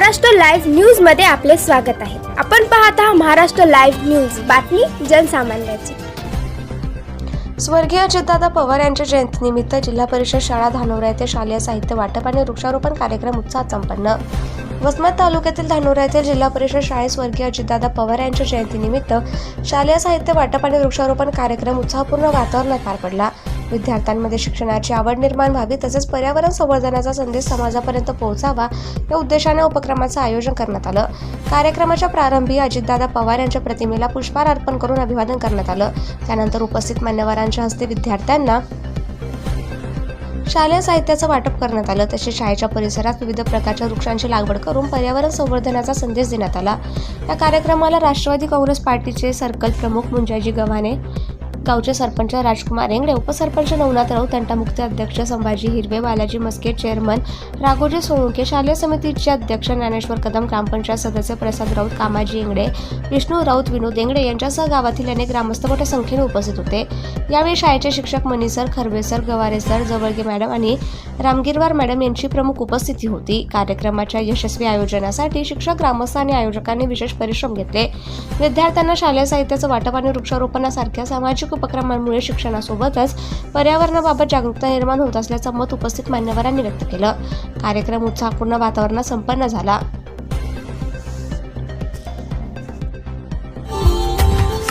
Maharashtra live news मध्ये आपले स्वागत आहे। आपण पाहत आहात महाराष्ट्र लाईव्ह न्यूज, बातमी जनसामान्याची। स्वर्गीय अजितदादा पवार यांच्या जयंतीनिमित्त जिल्हा परिषद शाळा धानोरा येथे शालेय साहित्य वाटप आणि वृक्षारोपण कार्यक्रम उत्साहात संपन्न। वसमत तालुक्यातील धानोरा येथील जिल्हा परिषद शाळेत स्वर्गीय अजितदादा पवार यांच्या जयंतीनिमित्त शालेय साहित्य वाटप आणि वृक्षारोपण कार्यक्रम उत्साहपूर्ण वातावरणात पार पडला। विद्यार्थ्यांमध्ये शिक्षणाची आवड निर्माण व्हावी तसेच पर्यावरण संवर्धनाचा संदेश समाजापर्यंत पोहोचावा या उद्देशाने उपक्रमाचे आयोजन करण्यात आलं। कार्यक्रमाच्या प्रारंभी अजितदादा पवार यांच्या प्रतिमेला पुष्पहार अर्पण करून अभिवादन करण्यात आलं। त्यानंतर उपस्थित मान्यवरांच्या हस्ते विद्यार्थ्यांना शालेय साहित्याचं वाटप करण्यात आलं। तसेच शाळेच्या परिसरात विविध प्रकारच्या वृक्षांची लागवड करून पर्यावरण संवर्धनाचा संदेश देण्यात आला। या कार्यक्रमाला राष्ट्रवादी काँग्रेस पार्टीचे सर्कल प्रमुख मुंजाजी गव्हाणे, गावचे सरपंच राजकुमार एंगडे, उपसरपंच नवनाथ राऊत, तंटामुक्ती अध्यक्ष संभाजी हिरवे, बालाजी मस्के, चेअरमन राघोजी सोळुंके, शालेय समितीचे अध्यक्ष ज्ञानेश्वर कदम, ग्रामपंचायत सदस्य प्रसाद राऊत, कामाजी एंगडे, विष्णू राऊत, विनोद एंगडे यांच्यासह गावातील अनेक ग्रामस्थ मोठ्या संख्येने उपस्थित होते। यावेळी शाळेचे शिक्षक मनीसर, खरवेसर, गवारेसर, जवळगे मॅडम आणि रामगिरवार मॅडम यांची प्रमुख उपस्थिती होती। कार्यक्रमाच्या यशस्वी आयोजनासाठी शिक्षक, ग्रामस्थ आणि आयोजकांनी विशेष परिश्रम घेतले। विद्यार्थ्यांना शालेय साहित्याचं वाटप आणि वृक्षारोपणासारख्या सामाजिक उपक्रमांमुळे शिक्षणासोबतच पर्यावरणाबाबत जागरूकता निर्माण होत असल्याचं मत उपस्थित मान्यवरांनी व्यक्त केलं। कार्यक्रम उत्साहपूर्ण वातावरणात संपन्न झाला।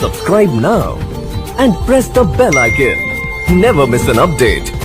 Subscribe now and press the bell icon. Never miss an update.